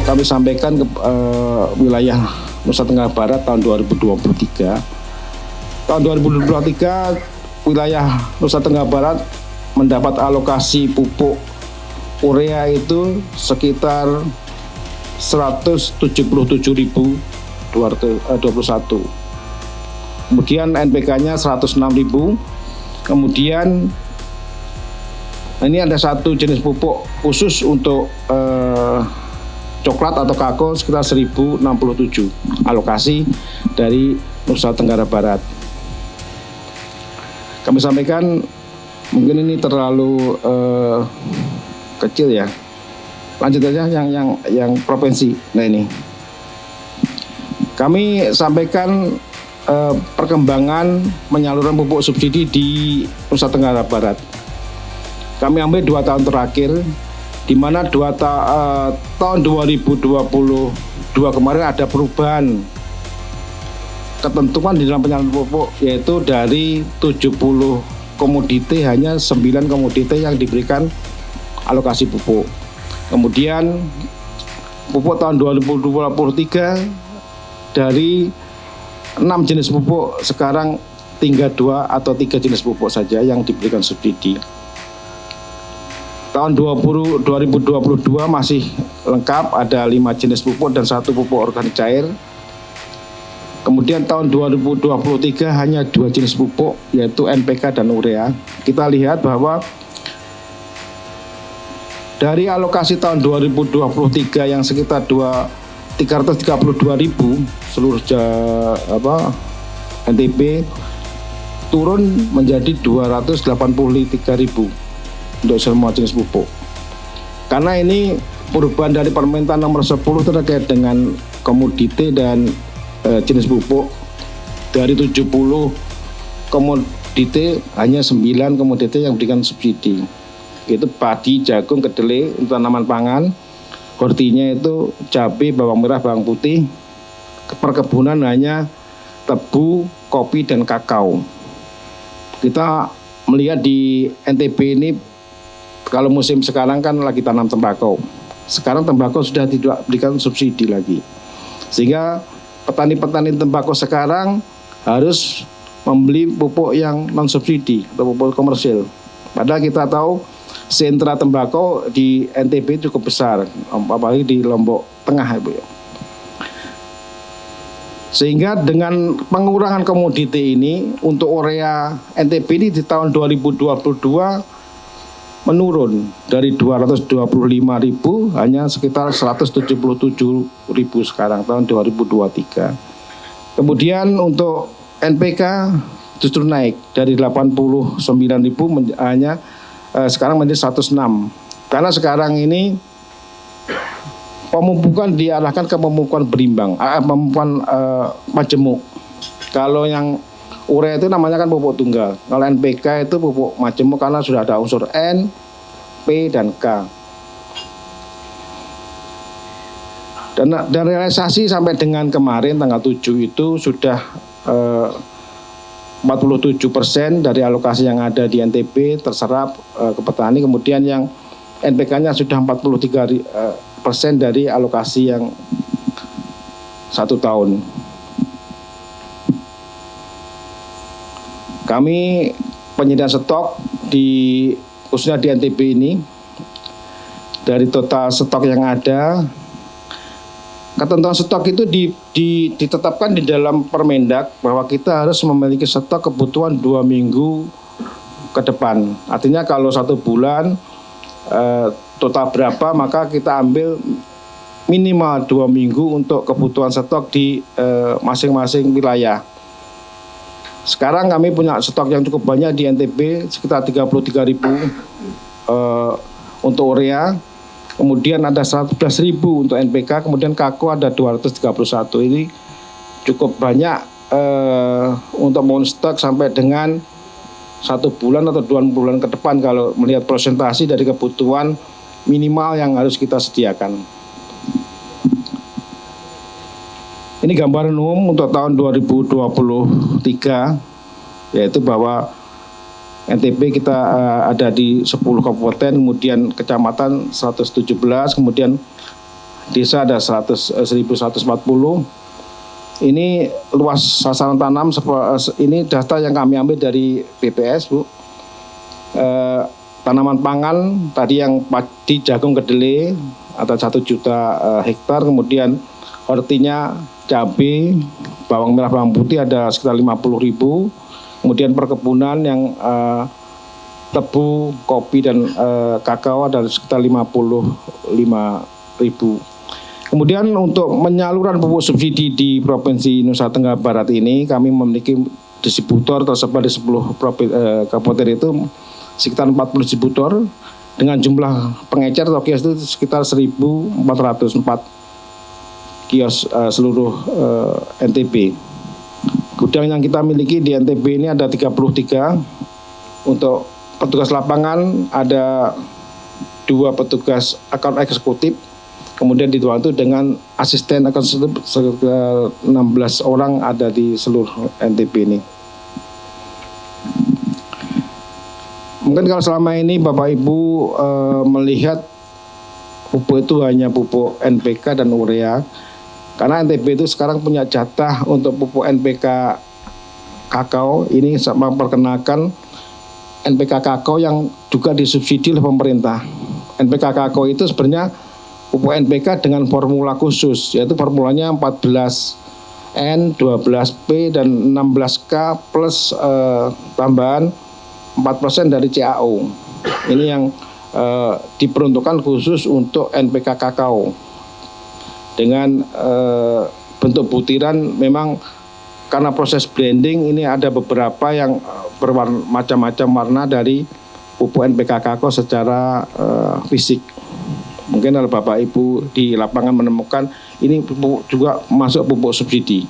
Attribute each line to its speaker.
Speaker 1: kami sampaikan ke wilayah Nusa Tenggara Barat tahun 2023. Tahun 2023 wilayah Nusa Tenggara Barat mendapat alokasi pupuk urea itu sekitar 177.221. Kemudian NPK-nya 106.000. Kemudian ini ada satu jenis pupuk khusus untuk coklat atau kakao sekitar 1.067 alokasi dari Nusa Tenggara Barat. Kami sampaikan mungkin ini terlalu kecil ya. Lanjut aja yang provinsi. Nah ini kami sampaikan perkembangan penyaluran pupuk subsidi di Nusa Tenggara Barat. Kami ambil 2 tahun terakhir, di mana tahun 2022 kemarin ada perubahan ketentuan di dalam penyaluran pupuk, yaitu dari 70 komoditi hanya 9 komoditi yang diberikan alokasi pupuk. Kemudian pupuk tahun 2023 dari 6 jenis pupuk sekarang tinggal 2 atau 3 jenis pupuk saja yang diberikan subsidi. Tahun 2022 masih lengkap, ada 5 jenis pupuk dan 1 pupuk organik cair. Kemudian tahun 2023 hanya 2 jenis pupuk, yaitu NPK dan urea. Kita lihat bahwa dari alokasi tahun 2023 yang sekitar 332.000 seluruh NTB turun menjadi 283.000 untuk semua jenis pupuk. Karena ini perubahan dari permintaan nomor 10 terkait dengan komoditi dan jenis pupuk. Dari 70 komoditi hanya 9 komoditi yang diberikan subsidi. Itu padi, jagung, kedelai untuk tanaman pangan. Hortinya itu cabai, bawang merah, bawang putih. Perkebunan hanya tebu, kopi, dan kakao. Kita melihat di NTB ini, kalau musim sekarang kan lagi tanam tembakau. Sekarang tembakau sudah tidak diberikan subsidi lagi. Sehingga petani-petani tembakau sekarang harus membeli pupuk yang non subsidi atau pupuk komersil. Padahal kita tahu sentra tembakau di NTB cukup besar, apalagi di Lombok Tengah, Ibu. Sehingga dengan pengurangan komoditi ini untuk urea NTB ini di tahun 2022 menurun dari 225.000 hanya sekitar 177.000 sekarang tahun 2023. Kemudian untuk NPK justru naik dari 89.000 hanya sekarang menjadi 106. Karena sekarang ini pemupukan diarahkan ke pemupukan berimbang, pemupukan majemuk. Kalau yang urea itu namanya kan pupuk tunggal. Kalau NPK itu pupuk majemuk karena sudah ada unsur N, P, dan K. Dan realisasi sampai dengan kemarin tanggal 7 itu sudah 47% dari alokasi yang ada di NTB terserap ke petani. Kemudian yang NPK-nya sudah 43% dari alokasi yang 1 tahun. Kami penyediaan stok khususnya di NTB ini, dari total stok yang ada, ketentuan stok itu ditetapkan di dalam Permendak bahwa kita harus memiliki stok kebutuhan 2 minggu ke depan. Artinya kalau 1 bulan total berapa, maka kita ambil minimal 2 minggu untuk kebutuhan stok di masing-masing wilayah. Sekarang kami punya stok yang cukup banyak di NTB, sekitar 33.000 untuk urea. Kemudian ada 11.000 untuk NPK, kemudian kakao ada 231. Ini cukup banyak untuk membangun stok sampai dengan 1 bulan atau 2 bulan ke depan kalau melihat presentasi dari kebutuhan minimal yang harus kita sediakan. Ini gambaran umum untuk tahun 2023, yaitu bahwa NTB kita ada di 10 kabupaten, kemudian kecamatan 117, kemudian desa ada 1.140. Ini luas sasaran tanam, ini data yang kami ambil dari BPS, Bu. Tanaman pangan tadi yang padi, jagung, kedelai ada 1 juta hektar, kemudian hortinya cabai, bawang merah, bawang putih ada sekitar 50.000, kemudian perkebunan yang tebu, kopi dan kakao ada sekitar 55.000. Kemudian untuk penyaluran pupuk subsidi di Provinsi Nusa Tenggara Barat ini kami memiliki distributor tersebar di 10 kabupaten itu sekitar 40 distributor dengan jumlah pengecer atau kios itu sekitar 1.404 kios seluruh NTB. Gudang yang kita miliki di NTB ini ada 33. Untuk petugas lapangan ada 2 petugas akun eksekutif, kemudian dibantu dengan asisten akun eksekutif sekitar 16 orang ada di seluruh NTB ini. Mungkin kalau selama ini Bapak Ibu melihat pupuk itu hanya pupuk NPK dan urea, karena NTB itu sekarang punya jatah untuk pupuk NPK kakao. Ini memperkenalkan NPK kakao yang juga disubsidi oleh pemerintah. NPK kakao itu sebenarnya pupuk NPK dengan formula khusus, yaitu formulanya 14N, 12P, dan 16K plus tambahan 4% dari CAO. Ini yang diperuntukkan khusus untuk NPK kakao. Dengan bentuk butiran, memang karena proses blending ini ada beberapa yang bermacam-macam warna dari pupuk NPK kakao secara fisik. Mungkin kalau Bapak Ibu di lapangan menemukan ini pupuk juga masuk pupuk subsidi.